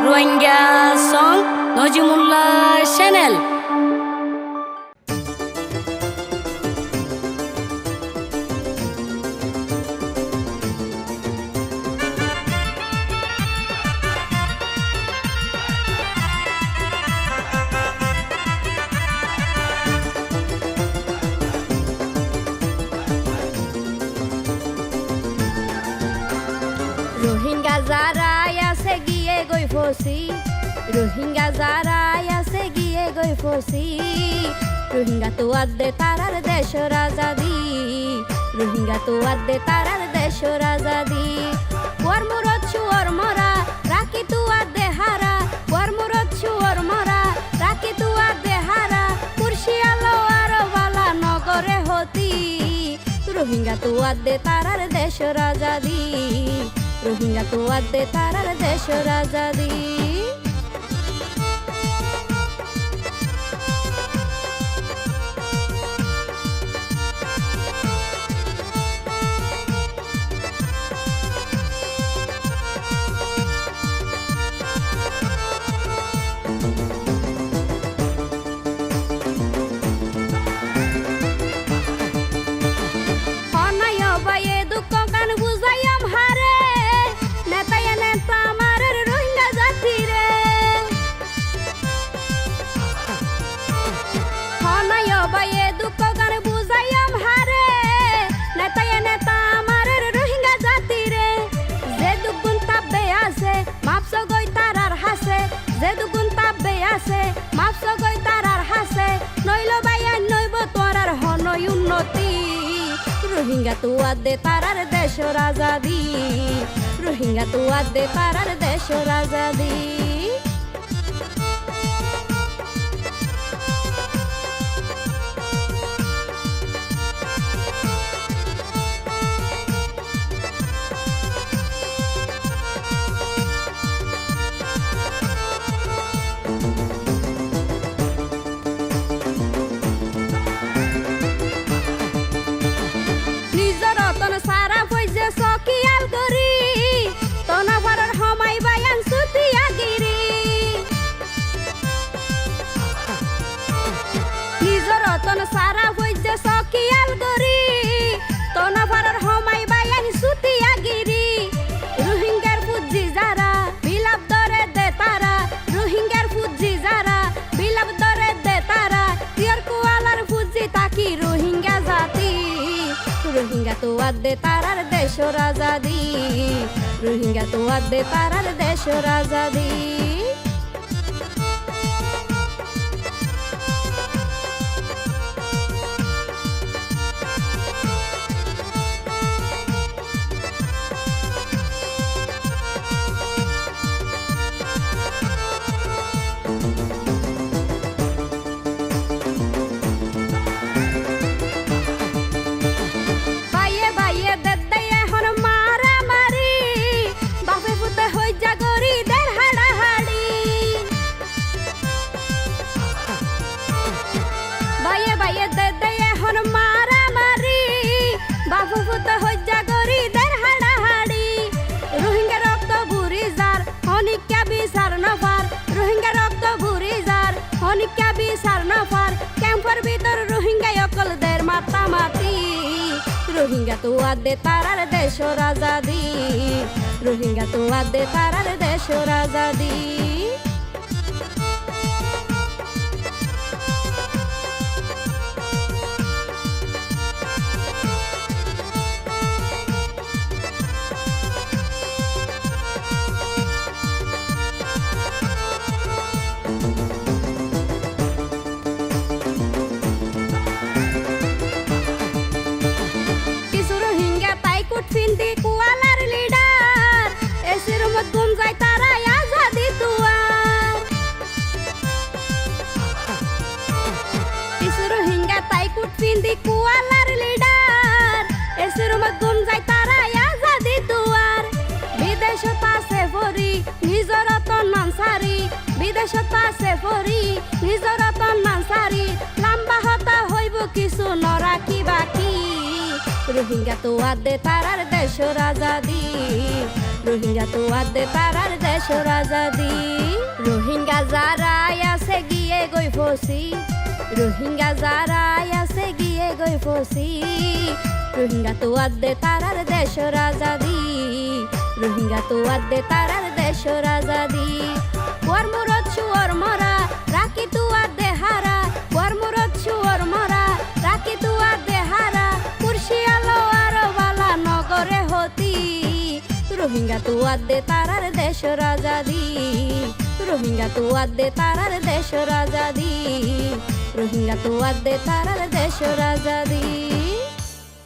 রোহিঙ্গা সং Najimullah channel. Rohingya যারা আছে গিয়ে গই ফসি, রোহিঙ্গা যারা আছে গিয়ে গই ফসি, রোহিঙ্গা তো আদে তারার দেশ রাজাদি, রোহিঙ্গা তো আদে তারার দেশ রাজাদি। ওর মুরত ওর মরা রাখি তু আদে হারা, ওর মুরত ওর মরা রাখি তু আদে হারা, কুরসি আলো আর বালা নগরে হতি, রোহিঙ্গা তো আদে তারার দেশ রাজাদি, রোহিঙ্গা তো আদে তারার দেশ রাজাদি। যে দুগুণ তাপবে আছে মাপস গই তারার হাসে, নইল বাইয়া নইব তোরার হনই উন্নতি, রোহিঙ্গা তো আদে তারার দেশ রাজাদি, রোহিঙ্গা তো আদে তারার দেশ রাজাদি। সারা হইছে সকিয়াল গরি তোনা ফারার হমাই বায়ান সুতিয়া গিরি, রোহিঙ্গার ফুজি যারা বিলাপ দরে দে তারা, রোহিঙ্গার ফুজি যারা বিলাপ দরে দে তারা, তিয়ার কুয়ালার ফুজি তাকি রোহিঙ্গা জাতি, রোহিঙ্গা তো আদে তারার দেশ রাজাদি, রোহিঙ্গা তো আদে তারার দেশ রাজাদি। অনিকা বিচার নফার ক্যাম্পের ভিতর রোহিঙ্গা অকলদের মাতামাতি, রোহিঙ্গা তো আদে তারার দেশ রাজাদি, রোহিঙ্গা তো আদে তারার দেশ রাজাদি। ফিন্দি কুয়ালার লিডার এসির মত গুম যায় তারা আজাদি তুয়ার, কিছু রোহিঙ্গা তাই কুট ফিন্দি কুয়ালার লিডার এসির মত গুম যায় তারা আজাদি তুয়ার, বিদেশত আছে ভরি নিজর তন্নানসারি, বিদেশত আছে ভরি নিজর তন্নানসারি, লম্বা হতা হইব কিছু নরাকি বাকি, রোহিঙ্গা তো আদে তারার দেশের আজাদি রোহিঙ্গা তো আদে তারার দেশের আজাদি রোহিঙ্গা যারা আছে গিয়ে গই ফসি রোহিঙ্গা যারা আছে গিয়ে গই ফসি রোহিঙ্গা তো আদে তারার দেশের আজাদি রোহিঙ্গা তো আদে তারার দেশের আজাদি ওর মুরত শুয়োর মরা রাখি তু আদে হারা ওর মুরত শুয়োর মরা রাখি তু আদে হারা কুরসি আলো আর বালা নগরে হতি রোহিঙ্গা তো আদে তারার দেশের আজাদি রোহিঙ্গা তো আদে তারার দেশের আজাদি রোহিঙ্গা তো আদে তারার দেশের আজাদি